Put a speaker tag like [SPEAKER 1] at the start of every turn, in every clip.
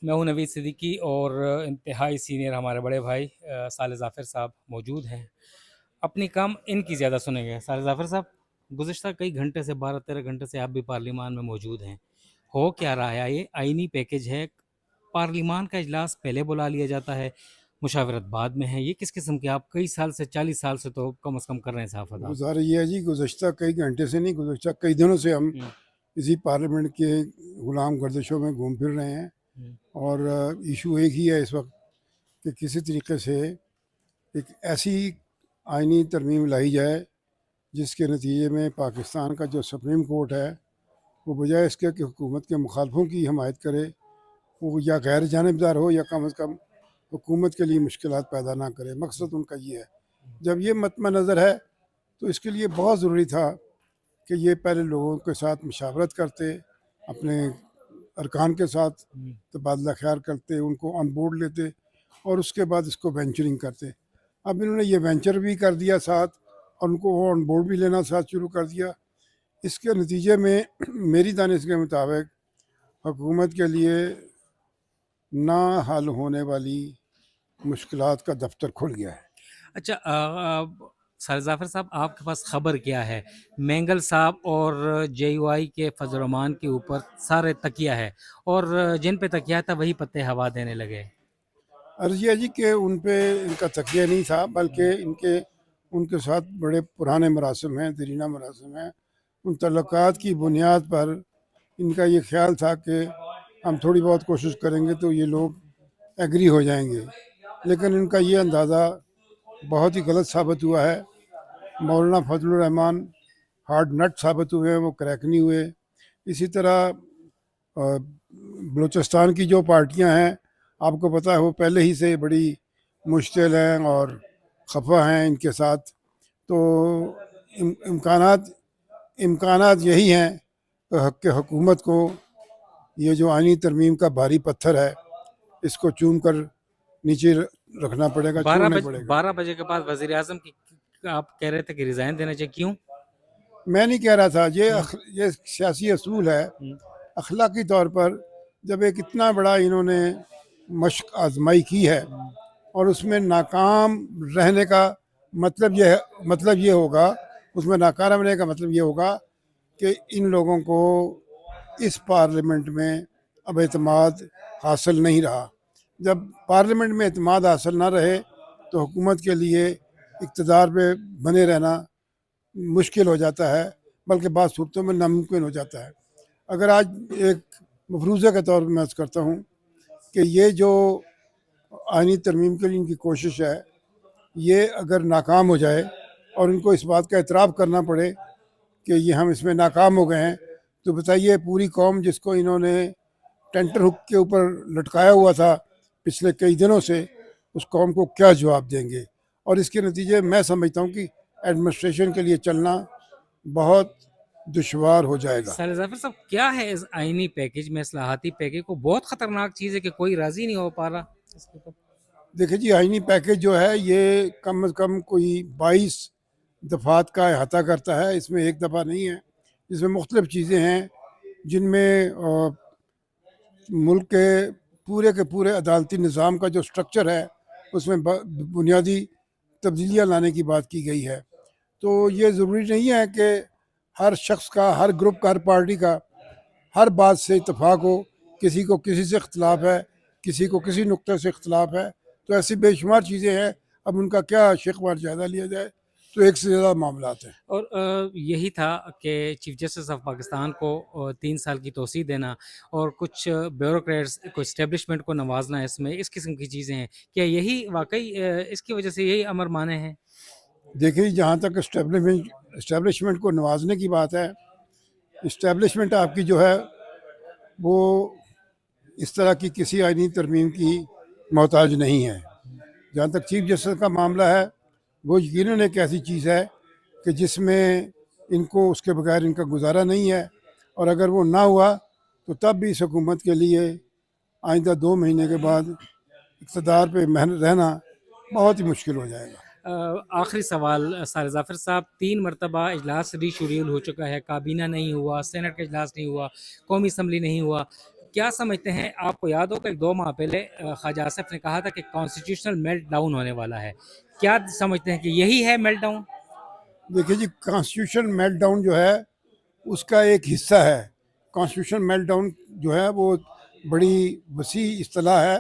[SPEAKER 1] میں ہوں نوید صدیقی اور انتہائی سینئر ہمارے بڑے بھائی صالح ظافر صاحب موجود ہیں. اپنی کام ان کی زیادہ سنیں گے. صالح ظافر صاحب، گزشتہ کئی گھنٹے سے 12-13 گھنٹے سے آپ بھی پارلیمان میں موجود ہیں. ہو کیا رہا ہے؟ یہ آئینی پیکج ہے، پارلیمان کا اجلاس پہلے بلا لیا جاتا ہے، مشاورت بعد میں ہے. یہ کس قسم کے؟ آپ کئی سال سے 40 سال سے تو کم از کم کر رہے ہیں صحافت. آپ
[SPEAKER 2] گزارا یہ ہے جی، گزشتہ کئی گھنٹے سے نہیں، گزشتہ کئی دنوں سے ہم اسی پارلیمنٹ کے غلام گردشوں میں گھوم پھر رہے ہیں، اور ایشو ایک ہی ہے اس وقت کہ کسی طریقے سے ایک ایسی آئینی ترمیم لائی جائے جس کے نتیجے میں پاکستان کا جو سپریم کورٹ ہے وہ بجائے اس کے کہ حکومت کے مخالفوں کی حمایت کرے، وہ یا غیر جانبدار ہو یا کم از کم حکومت کے لیے مشکلات پیدا نہ کرے. مقصد ان کا یہ ہے. جب یہ مد نظر ہے تو اس کے لیے بہت ضروری تھا کہ یہ پہلے لوگوں کے ساتھ مشاورت کرتے، اپنے ارکان کے ساتھ تبادلہ خیال کرتے، ان کو آن بورڈ لیتے اور اس کے بعد اس کو وینچرنگ کرتے. اب انہوں نے یہ وینچر بھی کر دیا ساتھ، اور ان کو آن بورڈ بھی لینا ساتھ شروع کر دیا. اس کے نتیجے میں میری دانش کے مطابق حکومت کے لیے نہ حل ہونے والی مشکلات کا دفتر کھل گیا ہے.
[SPEAKER 1] اچھا، صالح ظافر صاحب، آپ کے پاس خبر کیا ہے؟ مینگل صاحب اور جے یو آئی کے فضل الرحمان کے اوپر سارے تکیہ ہے، اور جن پہ تکیہ تھا وہی پتے ہوا دینے لگے.
[SPEAKER 2] عرض یہ جی کہ ان پہ ان کا تکیہ نہیں تھا، بلکہ ان کے ساتھ بڑے پرانے مراسم ہیں، دیرینہ مراسم ہیں. ان تعلقات کی بنیاد پر ان کا یہ خیال تھا کہ ہم تھوڑی بہت کوشش کریں گے تو یہ لوگ ایگری ہو جائیں گے، لیکن ان کا یہ اندازہ بہت ہی غلط ثابت ہوا ہے. مولانا فضل الرحمان ہارڈ نٹ ثابت ہوئے ہیں، وہ کریک نہیں ہوئے. اسی طرح بلوچستان کی جو پارٹیاں ہیں، آپ کو پتہ ہے وہ پہلے ہی سے بڑی مشتعل ہیں اور خفا ہیں ان کے ساتھ. تو امکانات یہی ہیں کہ حکومت کو یہ جو آئینی ترمیم کا بھاری پتھر ہے اس کو چوم کر نیچے رکھنا پڑے گا، چھوڑنا پڑے گا.
[SPEAKER 1] 12 بجے کے بعد وزیر اعظم کی آپ کہہ رہے تھے کہ ریزائن دینا چاہیے، کیوں؟
[SPEAKER 2] میں نہیں کہہ رہا تھا، یہ سیاسی اصول ہے. اخلاقی طور پر جب ایک اتنا بڑا انہوں نے مشق آزمائی کی ہے اور اس میں ناکام رہنے کا مطلب یہ ہوگا، اس میں ناکام رہنے کا مطلب یہ ہوگا کہ ان لوگوں کو اس پارلیمنٹ میں اب اعتماد حاصل نہیں رہا. جب پارلیمنٹ میں اعتماد حاصل نہ رہے تو حکومت کے لیے اقتدار پہ بنے رہنا مشکل ہو جاتا ہے، بلکہ بعض صورتوں میں ناممکن ہو جاتا ہے. اگر آج ایک مفروضے کے طور پر میں عرض کرتا ہوں کہ یہ جو آئینی ترمیم کے لیے ان کی کوشش ہے، یہ اگر ناکام ہو جائے اور ان کو اس بات کا اعتراف کرنا پڑے کہ یہ ہم اس میں ناکام ہو گئے ہیں، تو بتائیے پوری قوم جس کو انہوں نے ٹینٹر ہک کے اوپر لٹکایا ہوا تھا پچھلے کئی دنوں سے، اس قوم کو کیا جواب دیں گے؟ اور اس کے نتیجے میں سمجھتا ہوں کہ ایڈمنسٹریشن کے لیے چلنا بہت دشوار ہو جائے گا.
[SPEAKER 1] صالح ظافر صاحب، کیا ہے اس آئینی پیکج میں؟ اصلاحاتی پیکج کو بہت خطرناک چیز ہے کہ کوئی راضی نہیں ہو پا رہا اس کے اوپر.
[SPEAKER 2] دیکھیں جی، آئینی پیکج جو ہے یہ کم از کم کوئی 22 دفعات کا احاطہ کرتا ہے. اس میں ایک دفعہ نہیں ہے، اس میں مختلف چیزیں ہیں جن میں ملک کے پورے عدالتی نظام کا جو سٹرکچر ہے اس میں بنیادی تبدیلیاں لانے کی بات کی گئی ہے. تو یہ ضروری نہیں ہے کہ ہر شخص کا، ہر گروپ کا، ہر پارٹی کا ہر بات سے اتفاق ہو. کسی کو کسی سے اختلاف ہے، کسی کو کسی نقطے سے اختلاف ہے. تو ایسی بے شمار چیزیں ہیں، اب ان کا کیا شیخوار جائزہ لیا جائے تو ایک سے زیادہ معاملات ہیں.
[SPEAKER 1] اور یہی تھا کہ چیف جسٹس آف پاکستان کو 3 سال کی توسیع دینا اور کچھ بیوروکریٹس کو، اسٹیبلشمنٹ کو نوازنا، اس میں اس قسم کی چیزیں ہیں. کیا یہی واقعی اس کی وجہ سے یہی امر مانے ہیں؟
[SPEAKER 2] دیکھیے، جہاں تک اسٹیبلشمنٹ کو نوازنے کی بات ہے، اسٹیبلشمنٹ آپ کی جو ہے وہ اس طرح کی کسی آئینی ترمیم کی محتاج نہیں ہے. جہاں تک چیف جسٹس کا معاملہ ہے، وہ یقیناً ایک ایسی چیز ہے کہ جس میں ان کو اس کے بغیر ان کا گزارا نہیں ہے، اور اگر وہ نہ ہوا تو تب بھی اس حکومت کے لیے آئندہ 2 مہینے کے بعد اقتدار پہ رہنا بہت ہی مشکل ہو جائے گا.
[SPEAKER 1] آخری سوال صالح ظافر صاحب، 3 مرتبہ اجلاس ری شیڈیول ہو چکا ہے، کابینہ نہیں ہوا، سینٹ کا اجلاس نہیں ہوا، قومی اسمبلی نہیں ہوا. کیا سمجھتے ہیں؟ آپ کو یاد ہو کہ 2 ماہ پہلے خواجہ آصف نے کہا تھا کہ کانسٹیٹیوشنل میلٹ ڈاؤن ہونے والا ہے، کیا سمجھتے ہیں کہ یہی ہے میلٹ ڈاؤن؟
[SPEAKER 2] دیکھیے جی، کانسٹیٹیوشن میلٹ ڈاؤن جو ہے اس کا ایک حصہ ہے. کانسٹیٹیوشن میلٹ ڈاؤن جو ہے وہ بڑی وسیع اصطلاح ہے،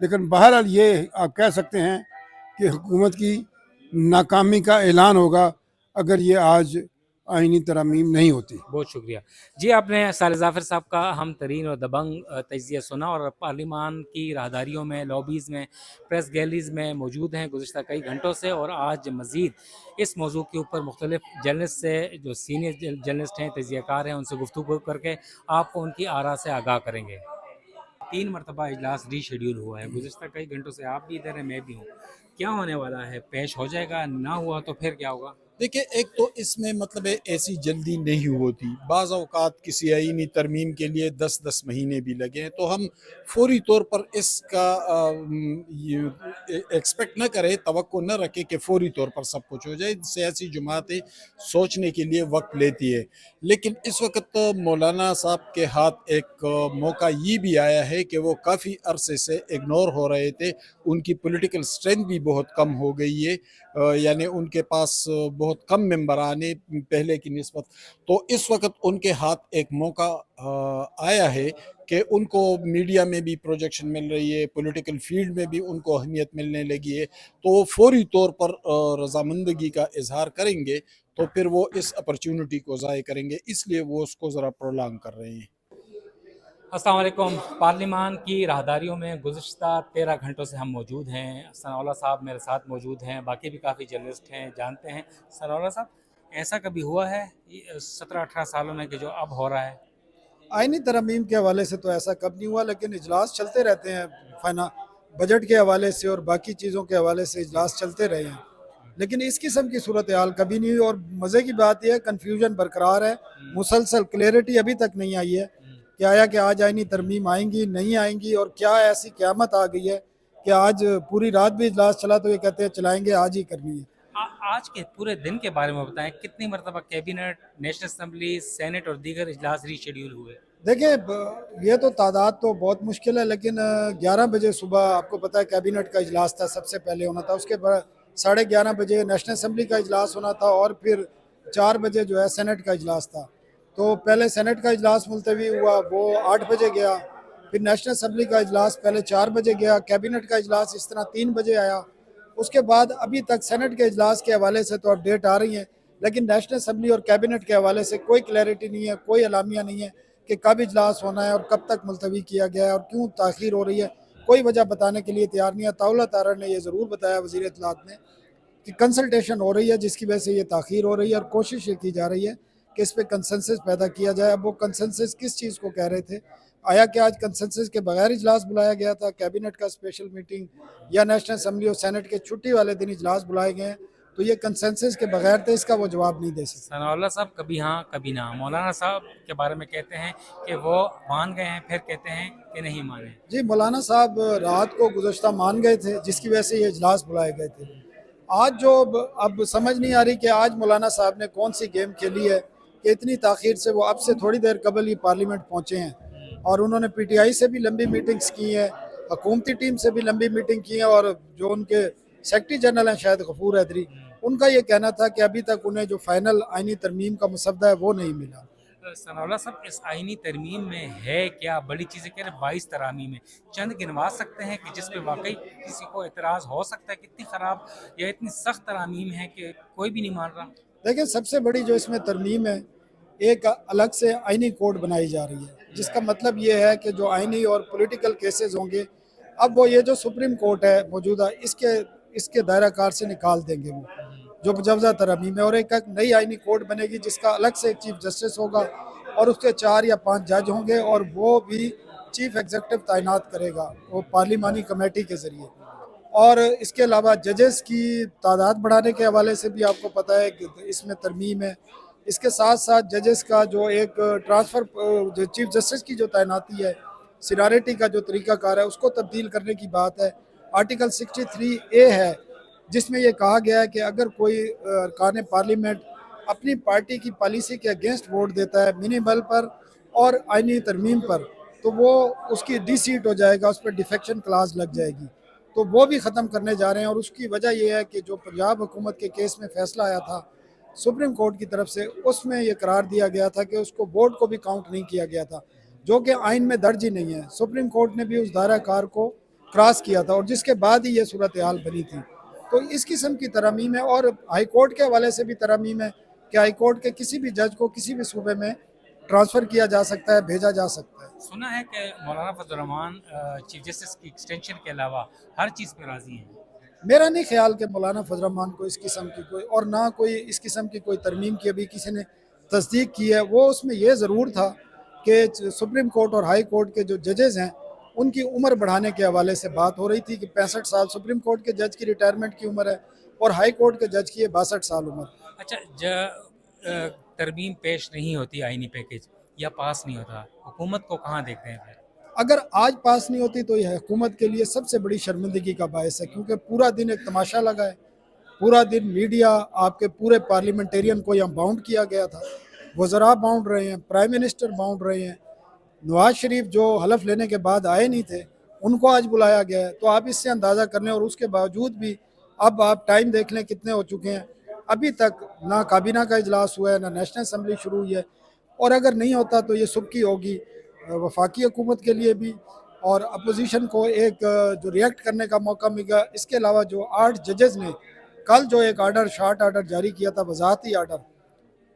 [SPEAKER 2] لیکن بہرحال یہ آپ کہہ سکتے ہیں کہ حکومت کی ناکامی کا اعلان ہوگا اگر یہ آج آئینی ترامیم نہیں ہوتی.
[SPEAKER 1] بہت شکریہ جی. آپ نے صالح ظافر صاحب کا ہم ترین اور دبنگ تجزیہ سنا، اور پارلیمان کی راہداریوں میں، لابیز میں، پریس گیلریز میں موجود ہیں گزشتہ کئی گھنٹوں سے، اور آج مزید اس موضوع کے اوپر مختلف جرنلسٹ سے، جو سینئر جرنلسٹ ہیں، تجزیہ کار ہیں، ان سے گفتگو کر کے آپ کو ان کی آراء سے آگاہ کریں گے. 3 مرتبہ اجلاس ری شیڈیول ہوا ہے، گزشتہ کئی گھنٹوں سے آپ بھی ادھر ہیں، میں بھی ہوں. کیا ہونے والا ہے؟ پیش ہو جائے گا؟ نہ ہوا تو پھر کیا ہوگا؟
[SPEAKER 3] دیکھیں، ایک تو اس میں مطلب ایسی جلدی نہیں ہوتی. بعض اوقات کسی آئینی ترمیم کے لیے 10 مہینے بھی لگے ہیں، تو ہم فوری طور پر اس کا ایکسپیکٹ نہ کریں، توقع نہ رکھیں کہ فوری طور پر سب کچھ ہو جائے. سیاسی جماعتیں سوچنے کے لیے وقت لیتی ہے. لیکن اس وقت مولانا صاحب کے ہاتھ ایک موقع یہ بھی آیا ہے کہ وہ کافی عرصے سے اگنور ہو رہے تھے. ان کی پولیٹیکل اسٹرینتھ بھی بہت کم ہو گئی ہے، یعنی ان کے پاس بہت کم ممبران ہیں پہلے کی نسبت. تو اس وقت ان کے ہاتھ ایک موقع آیا ہے کہ ان کو میڈیا میں بھی پروجیکشن مل رہی ہے، پولیٹیکل فیلڈ میں بھی ان کو اہمیت ملنے لگی ہے. تو وہ فوری طور پر رضامندگی کا اظہار کریں گے، تو پھر وہ اس اپرچونٹی کو ضائع کریں گے، اس لیے وہ اس کو ذرا پرولانگ کر رہے ہیں.
[SPEAKER 1] السلام علیکم. پارلیمان کی راہداریوں میں گزشتہ 13 گھنٹوں سے ہم موجود ہیں. ثناء اللہ صاحب میرے ساتھ موجود ہیں، باقی بھی کافی جرنلسٹ ہیں. جانتے ہیں ثناء اللہ صاحب، ایسا کبھی ہوا ہے 17-18 سالوں میں کہ جو اب ہو رہا ہے؟
[SPEAKER 4] آئینی ترامیم کے حوالے سے تو ایسا کب نہیں ہوا، لیکن اجلاس چلتے رہتے ہیں. بجٹ کے حوالے سے اور باقی چیزوں کے حوالے سے اجلاس چلتے رہے ہیں، لیکن اس قسم کی صورتحال کبھی نہیں ہوئی. اور مزے کی بات یہ ہے، کنفیوژن برقرار ہے، مسلسل کلیئرٹی ابھی تک نہیں آئی ہے کہ آیا کہ آج آئینی ترمیم آئیں گی نہیں آئیں گی، اور کیا ایسی قیامت آ گئی ہے کہ آج پوری رات بھی اجلاس چلا تو یہ کہتے ہیں چلائیں گے، آج ہی کرنی ہے.
[SPEAKER 1] آج کے پورے دن کے بارے میں بتائیں، کتنی مرتبہ کیبنٹ، نیشنل اسمبلی، سینٹ اور دیگر اجلاس ری شیڈیول ہوئے؟
[SPEAKER 4] دیکھیں، یہ تو تعداد تو بہت مشکل ہے، لیکن 11 بجے صبح آپ کو پتہ ہے کیبنٹ کا اجلاس تھا، سب سے پہلے ہونا تھا. اس کے بعد 11:30 بجے نیشنل اسمبلی کا اجلاس ہونا تھا، اور پھر 4 بجے جو ہے سینٹ کا اجلاس تھا. تو پہلے سینٹ کا اجلاس ملتوی ہوا، وہ 8 بجے گیا. پھر نیشنل اسمبلی کا اجلاس پہلے 4 بجے گیا، کیبنٹ کا اجلاس اس طرح 3 بجے آیا. اس کے بعد ابھی تک سینٹ کے اجلاس کے حوالے سے تو اپڈیٹ آ رہی ہیں، لیکن نیشنل اسمبلی اور کیبنٹ کے حوالے سے کوئی کلیئرٹی نہیں ہے، کوئی اعلامیہ نہیں ہے کہ کب اجلاس ہونا ہے اور کب تک ملتوی کیا گیا ہے اور کیوں تاخیر ہو رہی ہے. کوئی وجہ بتانے کے لیے تیار نہیں ہے. طاولہ طارہ نے یہ ضرور بتایا، وزیر اطلاعات نے، کہ کنسلٹیشن ہو رہی ہے جس کی وجہ سے یہ تاخیر ہو رہی ہے، اور کوشش یہ کی جا رہی ہے کہ اس پہ کنسنسس پیدا کیا جائے. اب وہ کنسنسس کس چیز کو کہہ رہے تھے؟ آیا کہ آج کنسنسس کے بغیر اجلاس بلایا گیا تھا، کیبنٹ کا اسپیشل میٹنگ، یا نیشنل اسمبلی اور سینٹ کے چھٹی والے دن اجلاس بلائے گئے ہیں؟ تو یہ کنسنسس کے بغیر تھے، اس کا وہ جواب نہیں دے سکتے.
[SPEAKER 1] ثناء اللہ صاحب کبھی ہاں کبھی نہ. مولانا صاحب کے بارے میں کہتے ہیں کہ وہ مان گئے ہیں، پھر کہتے ہیں کہ نہیں مانے.
[SPEAKER 4] جی، مولانا صاحب رات کو گزشتہ مان گئے تھے، جس کی وجہ سے یہ اجلاس بلائے گئے تھے. آج جو اب سمجھ نہیں آ رہی کہ آج مولانا صاحب نے کون سی گیم کھیلی ہے کہ اتنی تاخیر سے وہ اب سے تھوڑی دیر قبل ہی پارلیمنٹ پہنچے ہیں، اور انہوں نے پی ٹی آئی سے بھی لمبی میٹنگز کی ہیں، حکومتی ٹیم سے بھی لمبی میٹنگ کی ہیں، اور جو ان کے سیکرٹری جنرل ہیں شاید غفور حیدری، ان کا یہ کہنا تھا کہ ابھی تک انہیں جو فائنل آئینی ترمیم کا مسودہ ہے وہ نہیں ملا.
[SPEAKER 1] ثناء اللہ صاحب، اس آئینی ترمیم میں ہے کیا؟ بڑی چیزیں کہہ رہے 22 ترامیم ہیں، چند گنوا سکتے ہیں کہ جس پہ واقعی کسی کو اعتراض ہو سکتا ہے؟ کتنی خراب یا اتنی سخت ترامیم ہے کہ کوئی بھی نہیں مان رہا؟
[SPEAKER 4] دیکھیں، سب سے بڑی جو اس میں ترمیم ہے، ایک الگ سے آئینی کوڈ بنائی جا رہی ہے، جس کا مطلب یہ ہے کہ جو آئینی اور پولیٹیکل کیسز ہوں گے، اب وہ یہ جو سپریم کورٹ ہے موجودہ، اس کے دائرہ کار سے نکال دیں گے وہ جو مجوزہ ترامیم ہے، اور ایک نئی آئینی کوڈ بنے گی جس کا الگ سے ایک چیف جسٹس ہوگا، اور اس کے 4 یا 5 جج ہوں گے، اور وہ بھی چیف ایگزیکٹو تعینات کرے گا وہ پارلیمانی کمیٹی کے ذریعے. اور اس کے علاوہ ججز کی تعداد بڑھانے کے حوالے سے بھی آپ کو پتہ ہے کہ اس میں ترمیم ہے. اس کے ساتھ ساتھ ججز کا جو ایک ٹرانسفر، جو چیف جسٹس کی جو تعیناتی ہے، سینیارٹی کا جو طریقہ کار ہے، اس کو تبدیل کرنے کی بات ہے. آرٹیکل 63A ہے، جس میں یہ کہا گیا ہے کہ اگر کوئی ارکان پارلیمنٹ اپنی پارٹی کی پالیسی کے اگینسٹ ووٹ دیتا ہے منی بل پر اور آئینی ترمیم پر، تو وہ اس کی ڈی سیٹ ہو جائے گا, اس پہ ڈیفیکشن کلاس لگ جائے گی, تو وہ بھی ختم کرنے جا رہے ہیں. اور اس کی وجہ یہ ہے کہ جو پنجاب حکومت کے کیس میں فیصلہ آیا تھا سپریم کورٹ کی طرف سے, اس میں یہ قرار دیا گیا تھا کہ اس کو ووٹ کو بھی کاؤنٹ نہیں کیا گیا تھا, جو کہ آئین میں درج ہی نہیں ہے. سپریم کورٹ نے بھی اس دائرہ کار کو کراس کیا تھا, اور جس کے بعد ہی یہ صورتحال بنی تھی. تو اس قسم کی ترامیم ہے. اور ہائی کورٹ کے حوالے سے بھی ترامیم ہے کہ ہائی کورٹ کے کسی بھی جج کو کسی بھی صوبے میں ٹرانسفر کیا جا سکتا ہے, بھیجا جا سکتا ہے.
[SPEAKER 1] سنا ہے کہ مولانا فضل الرحمان چیف جسٹس کی ایکسٹینشن کے علاوہ ہر چیز پہ راضی ہیں.
[SPEAKER 4] میرا نہیں خیال کہ مولانا فضل الرحمان کو اس قسم کی کوئی, اور نہ کوئی اس قسم کی کوئی ترمیم کی ابھی کسی نے تصدیق کی ہے. وہ اس میں یہ ضرور تھا کہ سپریم کورٹ اور ہائی کورٹ کے جو ججز ہیں ان کی عمر بڑھانے کے حوالے سے بات ہو رہی تھی کہ 65 سال سپریم کورٹ کے جج کی ریٹائرمنٹ کی عمر ہے اور ہائی کورٹ کے جج کی ہے 62 سال عمر.
[SPEAKER 1] اچھا, ترمیم پیش نہیں ہوتی آئینی پیکج یا پاس نہیں ہوتا, حکومت کو کہاں دیکھتے ہیں پھر؟
[SPEAKER 4] اگر آج پاس نہیں ہوتی تو یہ حکومت کے لیے سب سے بڑی شرمندگی کا باعث ہے, کیونکہ پورا دن ایک تماشا لگا ہے. پورا دن میڈیا, آپ کے پورے پارلیمنٹیرین کو یہاں باؤنڈ کیا گیا تھا, وزراء باؤنڈ رہے ہیں, پرائم منسٹر باؤنڈ رہے ہیں, نواز شریف جو حلف لینے کے بعد آئے نہیں تھے ان کو آج بلایا گیا ہے. تو آپ اس سے اندازہ کر لیں, اور اس کے باوجود بھی اب آپ ٹائم دیکھ لیں کتنے ہو چکے ہیں, ابھی تک نہ کابینہ کا اجلاس ہوا ہے, نہ نیشنل اسمبلی شروع ہوئی ہے. اور اگر نہیں ہوتا تو یہ سبکی ہوگی وفاقی حکومت کے لیے بھی, اور اپوزیشن کو ایک جو ریئیکٹ کرنے کا موقع ملے گا. اس کے علاوہ جو 8 ججز نے کل جو ایک آرڈر, شارٹ آرڈر جاری کیا تھا, وضاحتی آرڈر,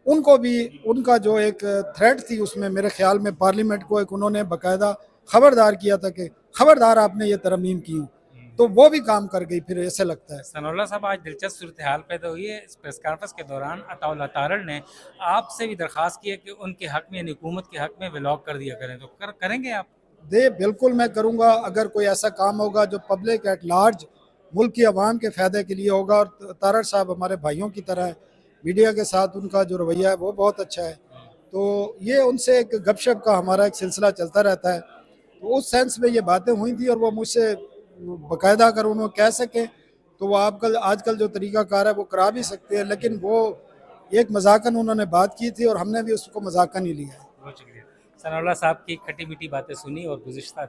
[SPEAKER 4] ان کو بھی ان کا جو ایک تھریٹ تھی اس میں میرے خیال میں پارلیمنٹ کو ایک انہوں نے باقاعدہ خبردار کیا تھا کہ خبردار آپ نے یہ ترمیم کی, تو وہ بھی کام کر گئی. پھر ایسے لگتا ہے
[SPEAKER 1] ثناء اللہ صاحب, آج دلچسپ صورتحال پیدا ہوئی ہے. اس پریس کانفرنس کے دوران عطا اللہ تارڑ نے آپ سے بھی درخواست کی ہے کہ ان کے حق میں, یعنی حکومت کے حق میں ولاگ کر دیا کریں, تو کریں گے آپ؟
[SPEAKER 4] بالکل میں کروں گا. اگر کوئی ایسا کام ہوگا جو پبلک ایٹ لارج, ملک کی عوام کے فائدے کے لیے ہوگا, اور تارڑ صاحب ہمارے بھائیوں کی طرح ہے, میڈیا کے ساتھ ان کا جو رویہ ہے وہ بہت اچھا ہے, تو یہ ان سے ایک گپ شپ کا ہمارا ایک سلسلہ چلتا رہتا ہے. تو اس سینس میں یہ باتیں ہوئی تھیں, اور وہ مجھ سے باقاعدہ اگر انہوں کہہ سکیں تو وہ آج کل جو طریقہ کار ہے وہ کرا بھی سکتے ہیں, لیکن وہ ایک مذاقاً انہوں نے بات کی تھی اور ہم نے بھی اس کو مذاقاً ہی لیا ہے.
[SPEAKER 1] بہت شکریہ. ثناء اللہ صاحب کی کھٹی میٹھی باتیں سنی, اور گزشتہ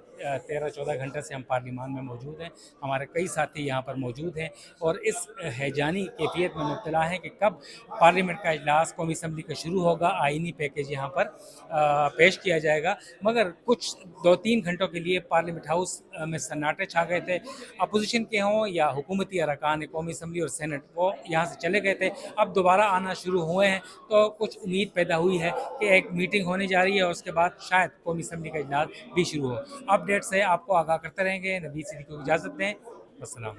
[SPEAKER 1] 13-14 گھنٹے سے ہم پارلیمان میں موجود ہیں, ہمارے کئی ساتھی یہاں پر موجود ہیں, اور اس ہیجانی کیفیت میں مبتلا ہیں کہ کب پارلیمنٹ کا اجلاس قومی اسمبلی کا شروع ہوگا, آئینی پیکج یہاں پر پیش کیا جائے گا. مگر کچھ 2-3 گھنٹوں کے لیے پارلیمنٹ ہاؤس میں سناٹے چھا گئے تھے. اپوزیشن کے ہوں یا حکومتی ارکان قومی اسمبلی اور سینٹ, وہ یہاں سے چلے گئے تھے. اب دوبارہ آنا شروع ہوئے ہیں, تو کچھ امید پیدا ہوئی ہے کہ ایک میٹنگ ہونے جا رہی ہے, اور اس کے بعد شاید قومی اسمبلی کا اجلاس بھی شروع ہو. اپ ڈیٹ سے آپ کو آگاہ کرتے رہیں گے. نبی صدیقی کو اجازت دیں. السلام.